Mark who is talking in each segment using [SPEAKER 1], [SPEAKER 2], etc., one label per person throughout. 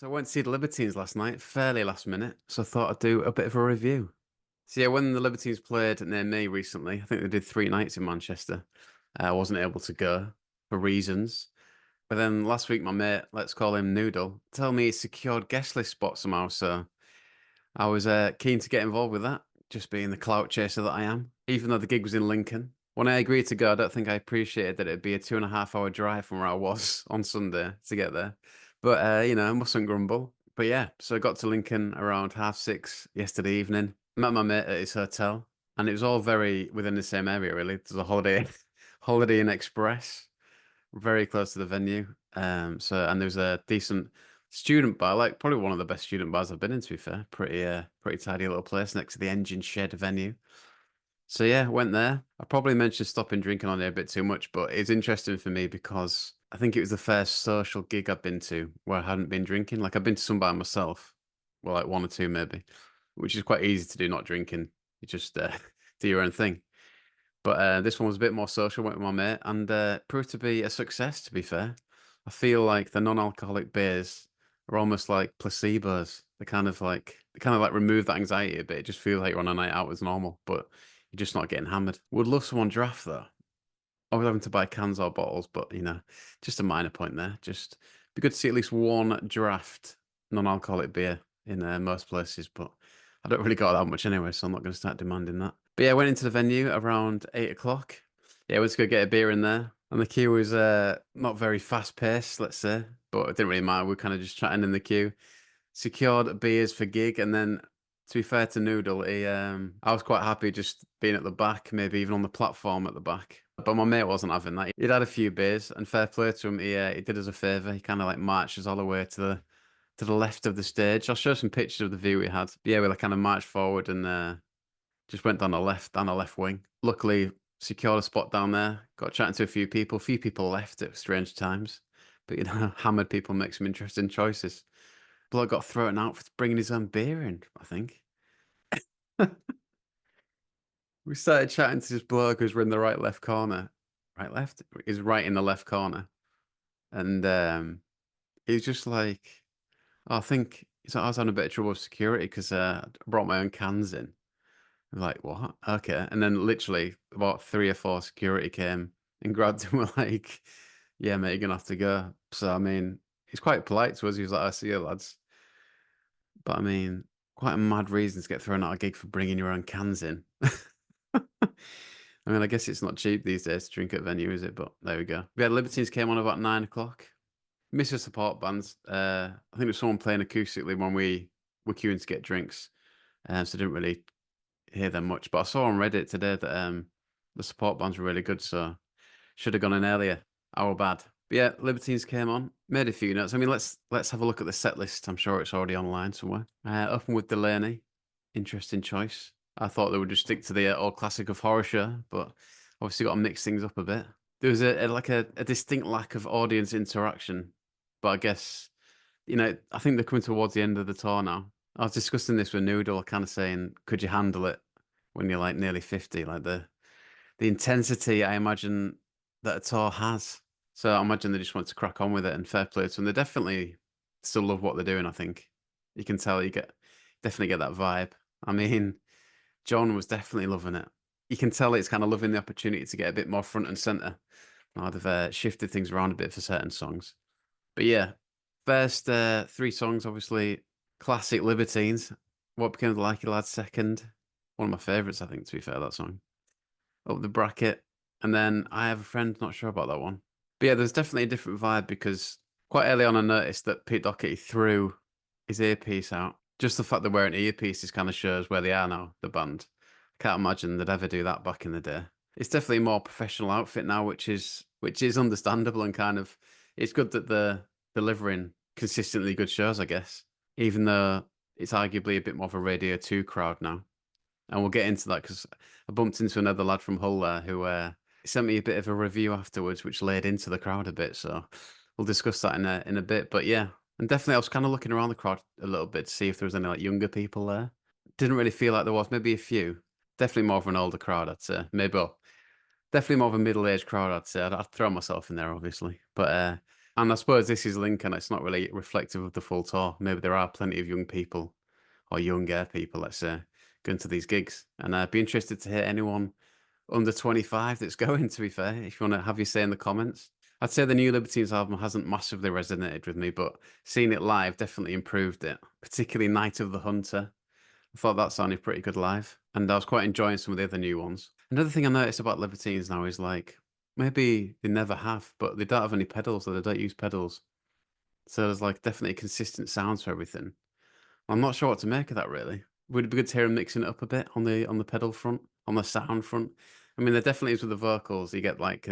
[SPEAKER 1] So I went to see the Libertines last night, fairly last minute, so I thought I'd do a bit of a review. So yeah, when the Libertines played near me recently, I think they did 3 nights in Manchester. I wasn't able to go for reasons. But then last week, my mate, let's call him Noodle, told me he secured guest list spot somehow. So I was keen to get involved with that, just being the clout chaser that I am. Even though the gig was in Lincoln, when I agreed to go, I don't think I appreciated that it'd be a 2.5 hour drive from where I was on Sunday to get there. But I mustn't grumble. But yeah, so I got to Lincoln around 6:30 yesterday evening. Met my mate at his hotel, and it was all very within the same area, really. There's a Holiday Holiday Inn Express, very close to the venue. And there was a decent student bar, like probably one of the best student bars I've been in, to be fair. Pretty tidy little place next to the engine shed venue. So yeah, went there. I probably mentioned stopping drinking on there a bit too much, but it's interesting for me because I think it was the first social gig I've been to where I hadn't been drinking. Like I've been to some by myself, well, like one or two maybe, which is quite easy to do, not drinking. You just do your own thing. But this one was a bit more social, went with my mate, and proved to be a success, to be fair. I feel like the non-alcoholic beers are almost like placebos. They kind of like remove that anxiety a bit. It just feels like you're on a night out as normal, but you're just not getting hammered. Would love someone draft though. I was having to buy cans or bottles, but just a minor point there. Just be good to see at least one draft non-alcoholic beer in most places, but I don't really got that much anyway, so I'm not going to start demanding that. But yeah, I went into the venue around 8 o'clock. Yeah, I went to go get a beer in there, and the queue was not very fast paced, let's say, but it didn't really matter. We were kind of just chatting in the queue, secured beers for gig, and then to be fair to Noodle, I was quite happy just being at the back, maybe even on the platform at the back. But my mate wasn't having that. He'd had a few beers, and fair play to him, he did us a favour. He kind of like marches all the way to the left of the stage. I'll show some pictures of the view we had. Yeah, we like kind of marched forward and just went down the left wing. Luckily, secured a spot down there. Got chatting to a few people. A few people left at strange times, but hammered people make some interesting choices. Bloke got thrown out for bringing his own beer in, I think. We started chatting to this bloke who's in the right left corner. Right left? He's right in the left corner. And he's just like, oh, I think I was having a bit of trouble with security because I brought my own cans in. I'm like, what? Okay. And then literally about three or four security came and grabbed him. Were like, yeah, mate, you're gonna have to go. So I mean, he's quite polite to us. He was like, I see you lads. But I mean, quite a mad reason to get thrown out a gig for bringing your own cans in. I mean, I guess it's not cheap these days to drink at venue, is it? But there we go. We had Libertines came on about 9 o'clock. Missed the support bands. I think there was someone playing acoustically when we were queuing to get drinks. So didn't really hear them much. But I saw on Reddit today that the support bands were really good, so should have gone in earlier. Our bad. But yeah, Libertines came on, made a few notes. I mean, let's have a look at the set list. I'm sure it's already online somewhere. Open with Delaney. Interesting choice. I thought they would just stick to the old classic of horror show, but obviously got to mix things up a bit. There was a distinct lack of audience interaction, but I guess I think they're coming towards the end of the tour now. I was discussing this with Noodle, kind of saying, could you handle it when you're like nearly 50? Like the intensity I imagine that a tour has. So I imagine they just want to crack on with it and fair play to them. They definitely still love what they're doing, I think. You can tell definitely get that vibe. I mean, John was definitely loving it. You can tell it's kind of loving the opportunity to get a bit more front and center. Now they've shifted things around a bit for certain songs. But yeah, first three songs, obviously, classic Libertines. What Became of the Likey Lads second. One of my favourites, I think, to be fair, that song. Up the bracket. And then I Have a Friend, not sure about that one. But yeah, there's definitely a different vibe because quite early on I noticed that Pete Doherty threw his earpiece out. Just the fact they're wearing earpieces kind of shows where they are now, the band. I can't imagine they'd ever do that back in the day. It's definitely a more professional outfit now, which is understandable and kind of it's good that they're delivering consistently good shows, I guess. Even though it's arguably a bit more of a Radio 2 crowd now. And we'll get into that because I bumped into another lad from Hull there who sent me a bit of a review afterwards, which laid into the crowd a bit. So we'll discuss that in a bit. But yeah, and definitely I was kind of looking around the crowd a little bit to see if there was any like younger people there. Didn't really feel like there was. Maybe a few. Definitely more of an older crowd, I'd say. Maybe definitely more of a middle-aged crowd, I'd say. I'd throw myself in there, obviously. But And I suppose this is Lincoln. It's not really reflective of the full tour. Maybe there are plenty of young people or younger people, let's say, going to these gigs. And I'd be interested to hear anyone under 25 that's going, to be fair, if you want to have your say in the comments. I'd say the new Libertines album hasn't massively resonated with me, but seeing it live definitely improved it, particularly Night of the Hunter. I thought that sounded pretty good live, and I was quite enjoying some of the other new ones. Another thing I noticed about Libertines now is like, maybe they never have, but they don't have any pedals, or they don't use pedals. So there's like definitely consistent sounds for everything. I'm not sure what to make of that really. Would it be good to hear him mixing it up a bit on the pedal front, on the sound front? I mean, there definitely is with the vocals. You get like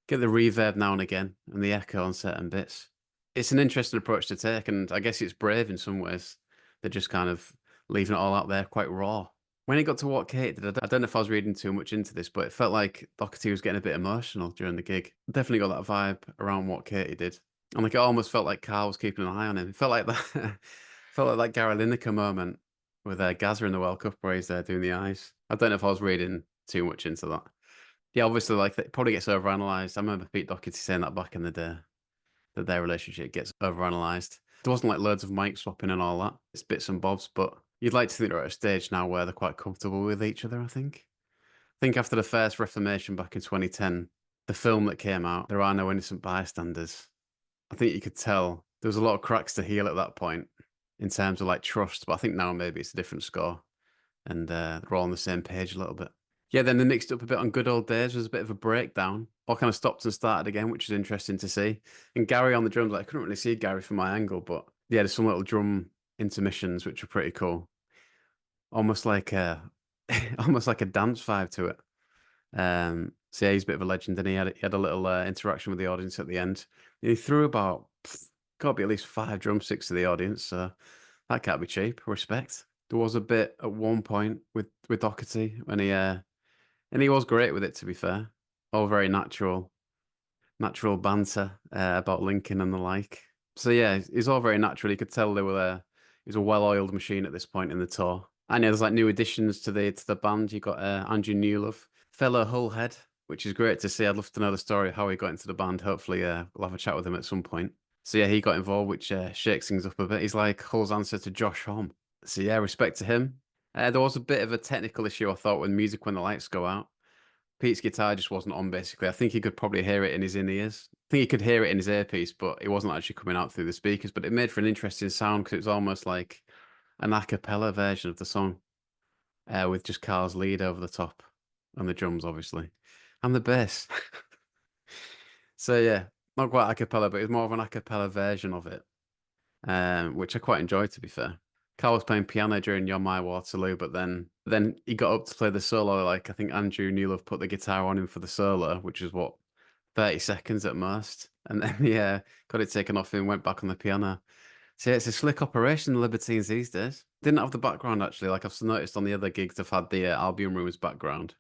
[SPEAKER 1] get the reverb now and again and the echo on certain bits. It's an interesting approach to take, and I guess it's brave in some ways. They're just kind of leaving it all out there quite raw. When it got to what Kate did, I don't know if I was reading too much into this, but it felt like Doherty was getting a bit emotional during the gig. Definitely got that vibe around what Katie did. And like it almost felt like Carl was keeping an eye on him. It felt like that felt like that Gary Lineker moment with Gazza in the World Cup where he's there doing the eyes. I don't know if I was reading too much into that. Yeah, obviously, like it probably gets overanalyzed. I remember Pete Doherty saying that back in the day that their relationship gets overanalyzed. There wasn't like loads of mic swapping and all that. It's bits and bobs, but you'd like to think they're at a stage now where they're quite comfortable with each other. I think after the first Reformation back in 2010, the film that came out, There Are No Innocent Bystanders. I think you could tell there was a lot of cracks to heal at that point in terms of like trust, but I think now maybe it's a different score and they're all on the same page a little bit. Yeah, then they mixed up a bit on Good Old Days. Was a bit of a breakdown. All kind of stopped and started again, which is interesting to see. And Gary on the drums, like, I couldn't really see Gary from my angle, but yeah, there's some little drum intermissions which are pretty cool. Almost like a almost like a dance vibe to it. So yeah, he's a bit of a legend, and he had a little interaction with the audience at the end. He threw about got to be at least 5 drumsticks to the audience, so that can't be cheap. Respect. There was a bit at one point with Doherty when he was great with it, to be fair. All very natural banter about Lincoln and the like. So yeah, it's all very natural. You could tell they were it was a well-oiled machine at this point in the tour. And yeah, there's like new additions to the band. You got Andrew Newlove, fellow Hullhead, which is great to see. I'd love to know the story of how he got into the band. Hopefully, we'll have a chat with him at some point. So yeah, he got involved, which shakes things up a bit. He's like Hull's answer to Josh Homme. So yeah, respect to him. There was a bit of a technical issue, I thought, with music when the lights go out. Pete's guitar just wasn't on, basically. I think he could probably hear it in his in-ears. I think he could hear it in his earpiece, but it wasn't actually coming out through the speakers. But it made for an interesting sound because it was almost like an a cappella version of the song with just Carl's lead over the top and the drums, obviously, and the bass. So yeah, not quite a cappella, but it was more of an a cappella version of it, which I quite enjoyed, to be fair. Carl was playing piano during You're My Waterloo, but then he got up to play the solo. Like I think Andrew Newlove put the guitar on him for the solo, which is what 30 seconds at most, and then yeah, got it taken off him, went back on the piano. So yeah, it's a slick operation, the Libertines these days. Didn't have the background actually, like I've noticed on the other gigs, they've had the Albion Rooms background,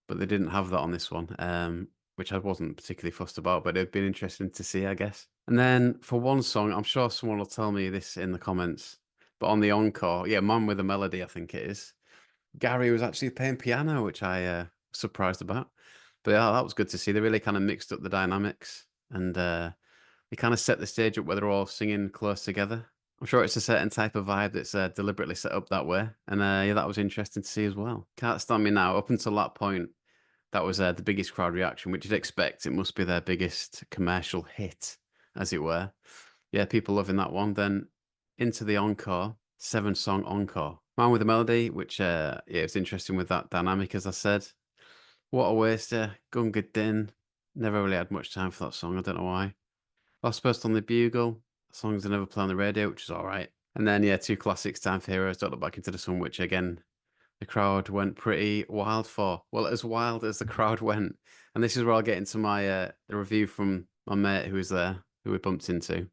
[SPEAKER 1] but they didn't have that on this one, which I wasn't particularly fussed about, but it'd been interesting to see, I guess. And then for one song, I'm sure someone will tell me this in the comments, but on the encore, yeah, Man with a Melody, I think it is. Gary was actually playing piano, which I was surprised about. But yeah, that was good to see. They really kind of mixed up the dynamics and they kind of set the stage up where they're all singing close together. I'm sure it's a certain type of vibe that's deliberately set up that way. And yeah, that was interesting to see as well. Can't stand me now. Up until that point, that was the biggest crowd reaction, which you'd expect. It must be their biggest commercial hit, as it were. Yeah, people loving that one. Then into the encore, 7 song encore. Man with a Melody, which yeah, it's interesting with that dynamic, as I said. What a waster. Gunga Din. Never really had much time for that song. I don't know why. Last Post on the Bugle. Songs I never play on the radio, which is all right. And then, yeah, 2 classics, Time for Heroes, Don't Look Back into the Sun, which again, the crowd went pretty wild for. Well, as wild as the crowd went. And this is where I'll get into my the review from my mate who was there, who we bumped into,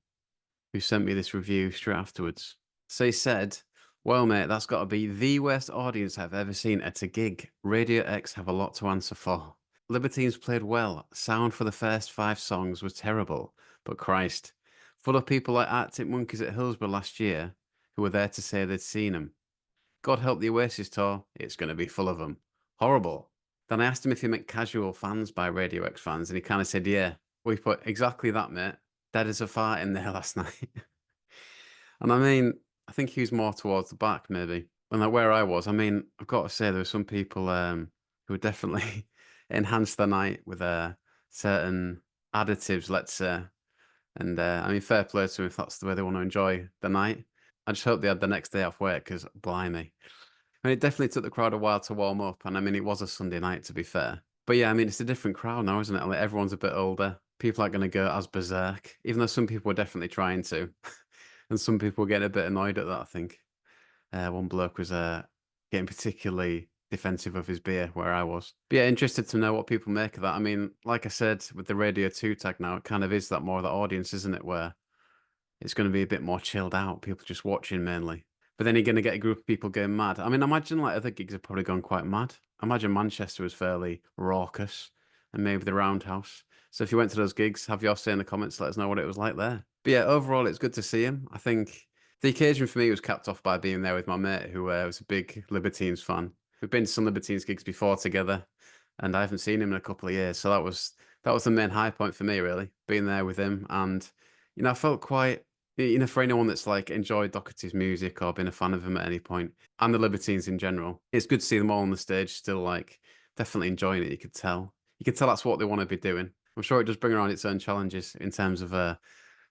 [SPEAKER 1] who sent me this review straight afterwards. So he said, well, mate, that's got to be the worst audience I've ever seen at a gig. Radio X have a lot to answer for. Libertines played well. Sound for the first 5 songs was terrible, but Christ, full of people like Arctic Monkeys at Hillsborough last year who were there to say they'd seen them. God help the Oasis tour, it's going to be full of them. Horrible. Then I asked him if he meant casual fans by Radio X fans, and he kind of said, yeah. We put exactly that, mate. Dead as a fart in there last night. And I mean, I think he was more towards the back, maybe. And like where I was, I mean, I've got to say there were some people who definitely enhanced the night with certain additives, let's say. And I mean, fair play to them if that's the way they want to enjoy the night. I just hope they had the next day off work because, blimey. I mean, it definitely took the crowd a while to warm up. And I mean, it was a Sunday night, to be fair. But yeah, I mean, it's a different crowd now, isn't it? Like, everyone's a bit older. People aren't going to go as berserk, even though some people were definitely trying to. And some people were getting a bit annoyed at that, I think. One bloke was getting particularly defensive of his beer where I was. But yeah, interested to know what people make of that. I mean, like I said, with the Radio 2 tag now, it kind of is that more of the audience, isn't it? Where it's going to be a bit more chilled out, people just watching mainly. But then you're going to get a group of people going mad. I mean, I imagine like other gigs have probably gone quite mad. I imagine Manchester was fairly raucous and maybe the Roundhouse. So if you went to those gigs, have your say in the comments, let us know what it was like there. But yeah, overall, it's good to see him. I think the occasion for me was capped off by being there with my mate who was a big Libertines fan. We've been to some Libertines gigs before together, and I haven't seen him in a couple of years. So that was the main high point for me, really, being there with him. And I felt quite for anyone that's like enjoyed Doherty's music or been a fan of him at any point, and the Libertines in general, it's good to see them all on the stage still like definitely enjoying it. You could tell. You could tell that's what they want to be doing. I'm sure it does bring around its own challenges in terms of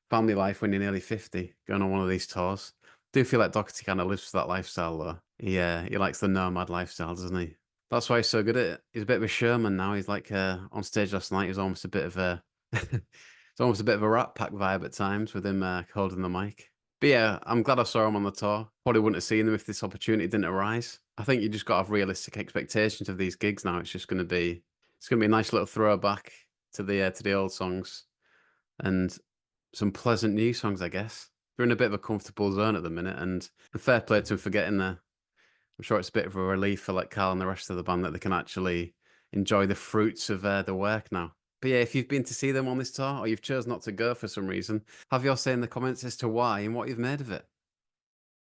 [SPEAKER 1] family life when you're nearly 50, going on one of these tours. Do feel like Doherty kind of lives for that lifestyle though. He likes the nomad lifestyle, doesn't he? That's why he's so good at it. He's a bit of a showman now. He's like on stage last night. He was almost a bit of a it's almost a bit of a Rat Pack vibe at times with him holding the mic. But yeah, I'm glad I saw him on the tour. Probably wouldn't have seen him if this opportunity didn't arise. I think you just got to have realistic expectations of these gigs now. It's gonna be a nice little throwback to the old songs and some pleasant new songs, I guess. They're in a bit of a comfortable zone at the minute, and fair play to them for getting there. I'm sure it's a bit of a relief for like Carl and the rest of the band that they can actually enjoy the fruits of their work now. But yeah, if you've been to see them on this tour or you've chosen not to go for some reason, have your say in the comments as to why and what you've made of it.